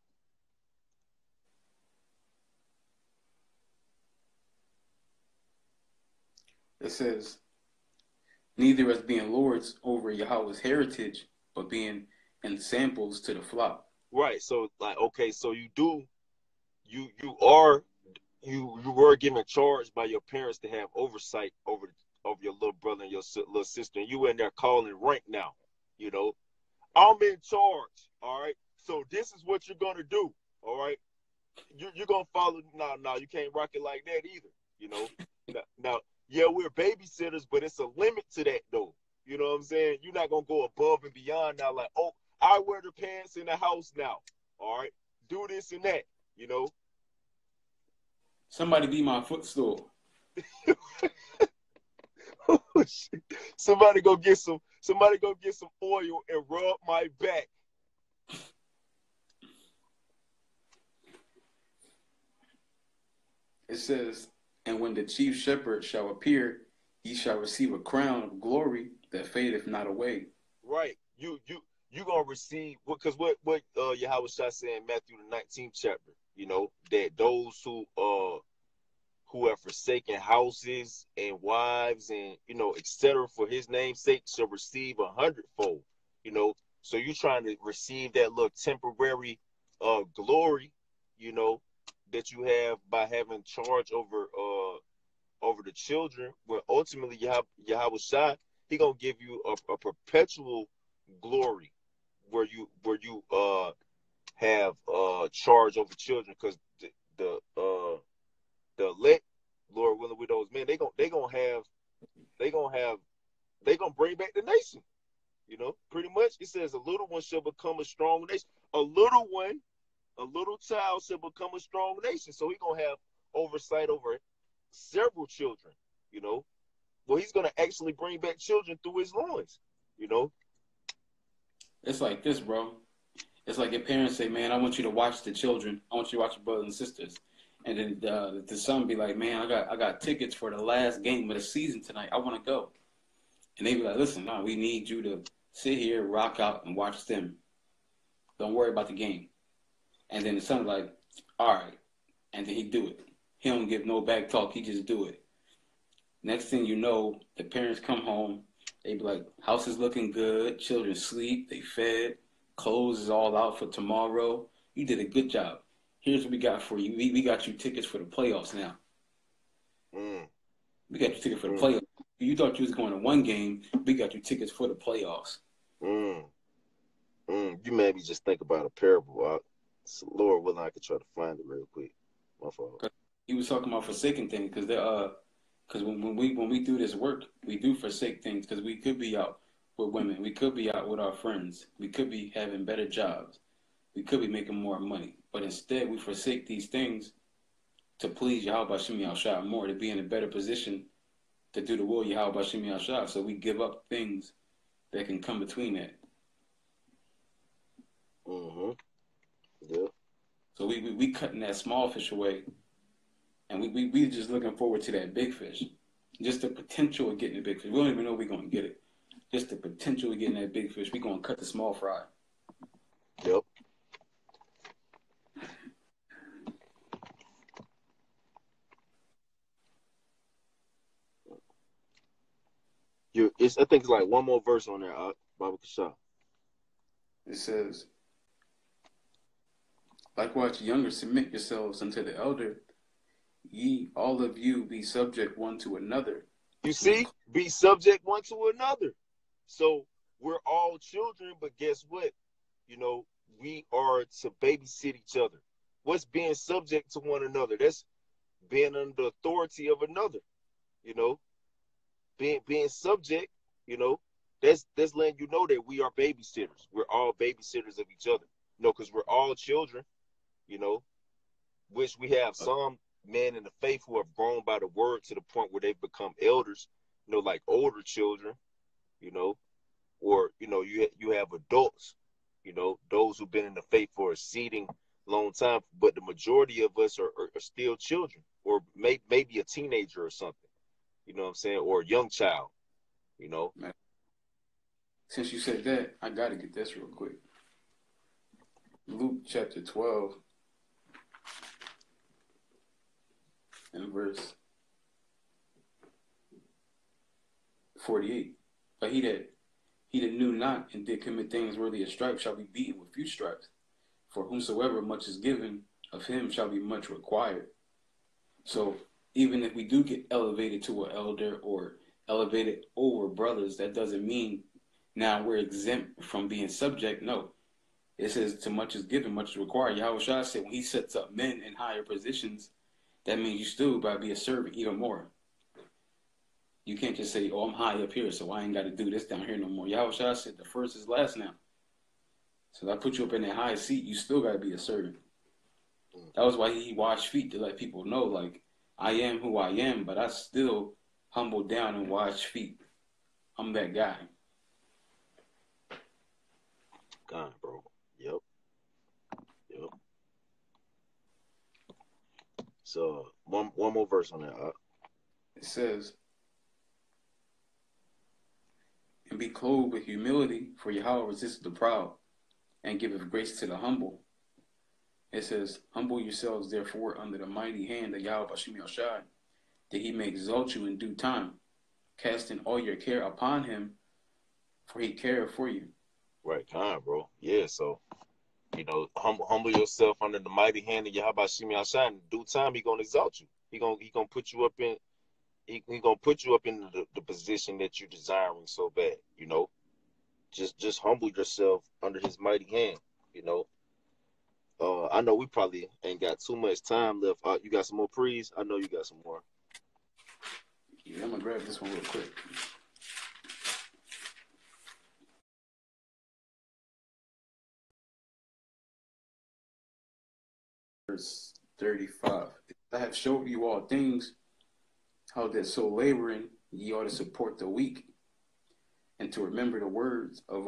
It says, neither as being lords over Yahweh's heritage, but being ensamples to the flock. Right. So like, okay, so you were given charge by your parents to have oversight over your little brother and your little sister, and you in there calling rank now. You know, I'm in charge. All right. So this is what you're gonna do. All right. You're gonna follow. No, you can't rock it like that either. You know. Now, yeah, we're babysitters, but it's a limit to that though. You know what I'm saying? You're not gonna go above and beyond now. Like, oh, I wear the pants in the house now. All right. Do this and that. You know. Somebody be my footstool. Somebody go get some. Somebody go get some oil and rub my back. It says, and when the chief shepherd shall appear, he shall receive a crown of glory that fadeth not away. Right. You gonna receive because what Yahweh Shah said in Matthew the 19th chapter. You know that those who have forsaken houses and wives and etc. for his name's sake shall receive 100-fold. You know, so you're trying to receive that little temporary glory, you know, that you have by having charge over the children. When ultimately Yahweh Shai, he gonna give you a perpetual glory where you have charge over children, because the elect, Lord willing, with those men, they gonna bring back the nation. You know, pretty much it says a little one shall become a strong nation. A little one, a little child shall become a strong nation. So he's gonna have oversight over several children. You know, well, he's gonna actually bring back children through his loins. You know, It's like this, bro. It's like your parents say, man, I want you to watch the children. I want you to watch your brothers and sisters. And then the son be like, man, I got tickets for the last game of the season tonight. I want to go. And they be like, listen, no, we need you to sit here, rock out, and watch them. Don't worry about the game. And then the son's like, all right. And then he do it. He don't give no back talk. He just do it. Next thing you know, the parents come home. They be like, house is looking good. Children sleep. They fed. Clothes is all out for tomorrow. You did a good job. Here's what we got for you. We got you tickets for the playoffs now. We got you tickets for the playoffs. You thought you was going to one game. We got you tickets for the playoffs. You made me just think about a parable. So Lord willing, I could try to find it real quick. My fault. He was talking about forsaking things because when we do this work, we do forsake things because we could be out with women. We could be out with our friends. We could be having better jobs. We could be making more money. But instead, we forsake these things to please Yahweh Shem Yahshua more, to be in a better position to do the will of Yahweh Shem Yahshua. So we give up things that can come between that. Yeah. So we cutting that small fish away, and we just looking forward to that big fish. Just the potential of getting the big fish. We don't even know we're going to get it. Just the potential of getting that big fish. We're going to cut the small fry. Yep. I think it's like one more verse on there, Baba Kasha. It says, likewise, younger, submit yourselves unto the elder. Ye, all of you, be subject one to another. You see? Be subject one to another. So we're all children, but guess what? You know, we are to babysit each other. What's being subject to one another? That's being under the authority of another. You know, being subject. You know, that's letting you know that we are babysitters. We're all babysitters of each other. You know, because we're all children. You know, which we have some men in the faith who have grown by the word to the point where they've become elders. You know, like older children. You know, or you know, you have adults you know, those who've been in the faith for a exceeding long time, but the majority of us are still children, or maybe a teenager or something, you know what I'm saying, or a young child, you know. Man, since you said that, I got to get this real quick. Luke chapter 12 and verse 48. But he that knew not and did commit things worthy of stripes shall be beaten with few stripes. For whomsoever much is given, of him shall be much required. So even if we do get elevated to an elder or elevated over brothers, that doesn't mean now we're exempt from being subject. No. It says, to much is given, much is required. Yahweh Shai said, when he sets up men in higher positions, that means you still got to be a servant even more. You can't just say, oh, I'm high up here, so I ain't got to do this down here no more. Yahweh Shai said, the first is last now. So if I put you up in that high seat, you still got to be a servant. That was why he washed feet, to let people know, like, I am who I am, but I still humble down and wash feet. I'm that guy. God, bro. Yep. So one more verse on that. It says, and be clothed with humility, for Yahweh resisteth the proud, and giveth grace to the humble. It says, humble yourselves therefore under the mighty hand of Yahweh Bashim Shai, that he may exalt you in due time, casting all your care upon him, for he careth for you. Right, God, bro. Yeah, so, you know, humble yourself under the mighty hand of Yahweh Shimi Shai. In due time, he gonna exalt you. He gonna put you up in he gonna put you up in the position that you're desiring so bad, you know. Just humble yourself under his mighty hand, you know. I know we probably ain't got too much time left. You got some more prees? I know you got some more. Yeah, I'm gonna grab this one real quick. Verse 35. I have showed you all things, how that so laboring ye ought to support the weak, and to remember the words of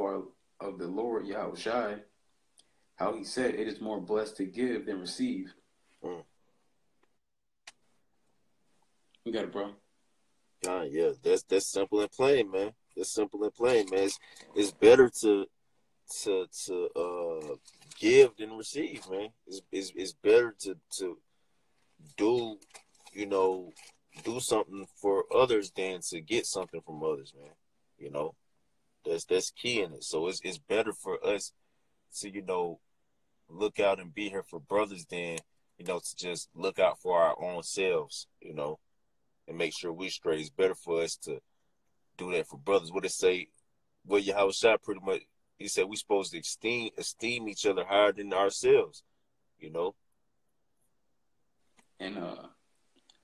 the Lord Yahweh Shai, how he said, it is more blessed to give than receive. You got it, bro. Yeah, that's simple and plain, man. That's simple and plain, man. It's better to give than receive, man. It's better to do, you know, do something for others than to get something from others, man. You know, that's key in it. So it's better for us to, you know, look out and be here for brothers than, you know, to just look out for our own selves, you know, and make sure we straight. It's better for us to do that for brothers. What it say? Well, Yahweh Shai pretty much, he said we supposed to esteem each other higher than ourselves, you know. And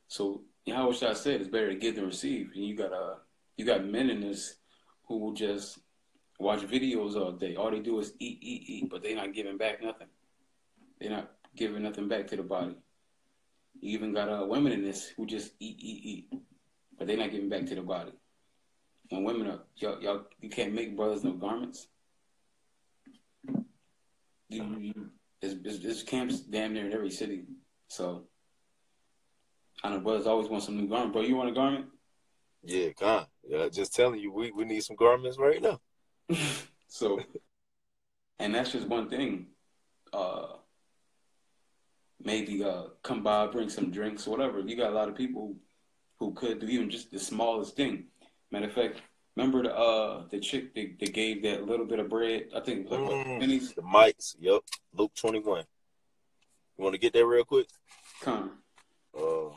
so Yahweh Shai said it's better to give than receive. And you got men in this who will just watch videos all day. All they do is eat, but they're not giving back nothing. They're not giving nothing back to the body. You even got women in this who just eat, but they're not giving back to the body. When women are, y'all, you can't make brothers no garments. There's camps damn near in every city. So I know brothers always want some new garment. Bro, you want a garment? Yeah, God. Yeah, just telling you, we need some garments right now. So, and that's just one thing. Maybe come by, bring some drinks, whatever. You got a lot of people who could do even just the smallest thing. Matter of fact, remember the chick that gave that little bit of bread? I think it was like what, pennies? The mics, yep. Luke 21. You want to get that real quick? Come. Luke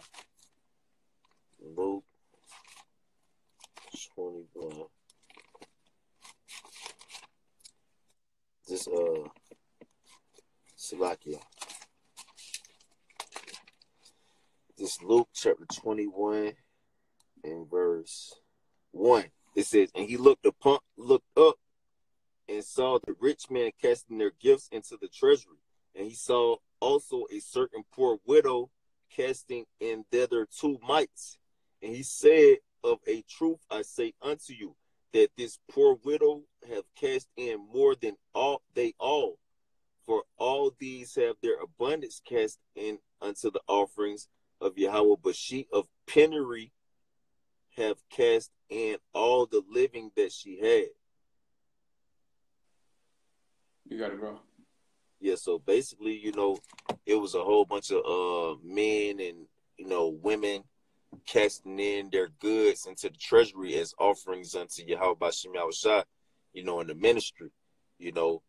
21. This Salakia. This Luke chapter 21 and verse 1. It says, and he looked up and saw the rich man casting their gifts into the treasury. And he saw also a certain poor widow casting in thither 2 mites. And he said, of a truth I say unto you, that this poor widow have cast in more than all, for all these have their abundance cast in unto the offerings of Yahweh, but she of penury have cast in all the living that she had. You got it, bro. Yeah, so basically, it was a whole bunch of men and, women casting in their goods into the treasury as offerings unto Yahweh Bashim Yahushua, in the ministry, and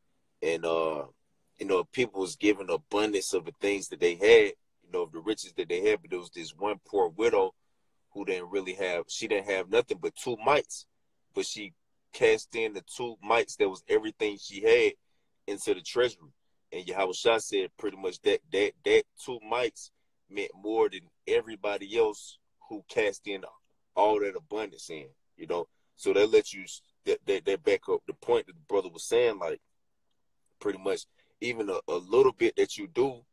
people was given abundance of the things that they had, of the riches that they had, but there was this one poor widow who she didn't have nothing but 2 mites, but she cast in the 2 mites that was everything she had into the treasury. And Yahushua said pretty much that 2 mites meant more than everybody else who cast in all that abundance in, So that lets you that back up the point that the brother was saying, like pretty much even a little bit that you do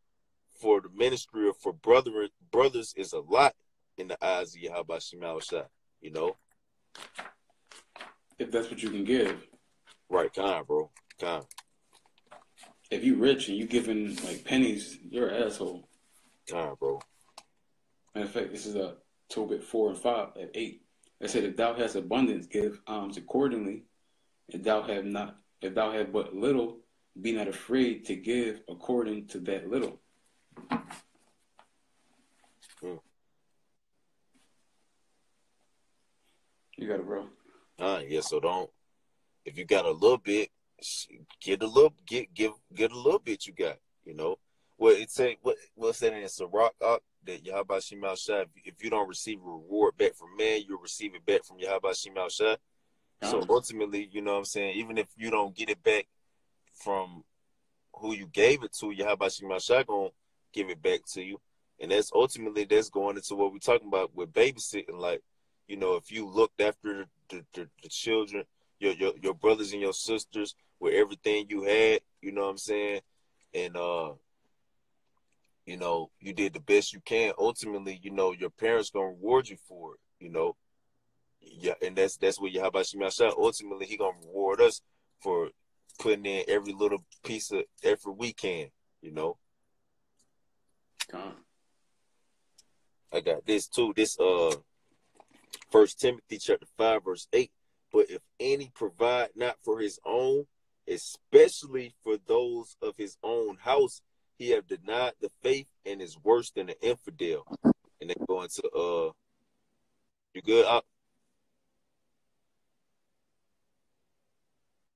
for the ministry or for brothers is a lot in the eyes of Yahweh Shemashah, If that's what you can give. Right, kind, bro. Kind. If you rich and you giving like pennies, you're an asshole. Kind, bro. Matter of fact, this is a Tobit 4 and 5 at 8. It said, if thou hast abundance, give alms accordingly. If thou have but little, be not afraid to give according to that little. You got it, bro. Yeah. So if you got a little bit, give a little bit you got. Well, it say what's that in Sirach that Yahweh Shema Shah, if you don't receive a reward back from man, you'll receive it back from Yahweh Shema Shah. So ultimately, you know what I'm saying, even if you don't get it back from who you gave it to, Yahweh Shema Shah gonna give it back to you. And that's going into what we're talking about with babysitting. Like, if you looked after the children, your brothers and your sisters with everything you had, you know what I'm saying? And you did the best you can. Ultimately, your parents gonna reward you for it, Yeah, and that's what Yahweh Shema Shah, ultimately he gonna reward us for putting in every little piece of effort we can, I got this too. This 1 Timothy chapter 5, verse 8. But if any provide not for his own, especially for those of his own house, he have denied the faith and is worse than an infidel. And then go into you good up?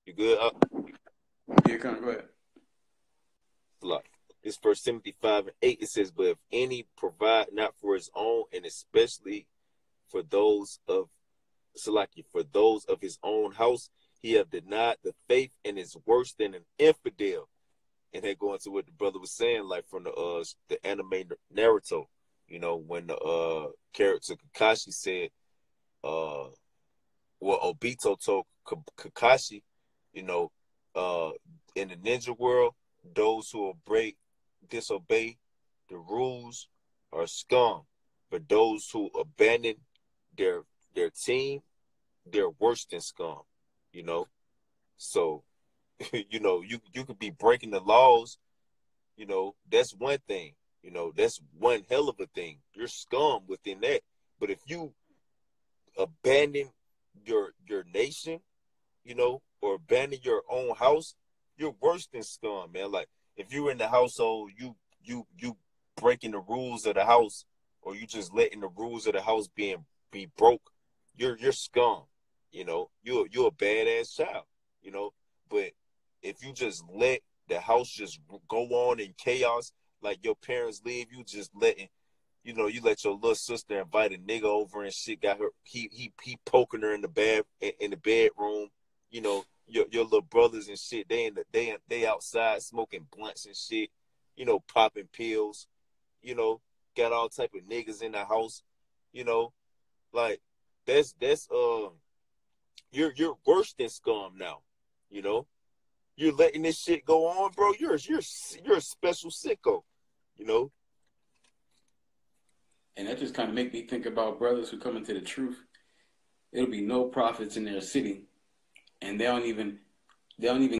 You good up? Yeah, go ahead. This 1 Timothy 5 and 8, it says, but if any provide not for his own, and especially for those of his own house, he have denied the faith and is worse than an infidel. And then going to what the brother was saying, like from the anime Naruto, when the character Kakashi said, Obito told Kakashi, in the ninja world, those who disobey the rules are scum, but those who abandon their team, they're worse than scum, So, you could be breaking the laws, that's one thing, that's one hell of a thing. You're scum within that. But if you abandon your nation, or abandon your own house, you're worse than scum, man. Like if you're in the household, you breaking the rules of the house, or you just letting the rules of the house be broke, you're scum. You're a badass child, But if you just let the house just go on in chaos, like your parents leave, you just letting, you let your little sister invite a nigga over and shit, got her, he poking her in the bedroom, your little brothers and shit, they outside smoking blunts and shit, popping pills, got all type of niggas in the house, like that's you're worse than scum now, you're letting this shit go on, bro. You're a special sicko, And that just kind of make me think about brothers who come into the truth. it'll be no prophets in their city, and they don't even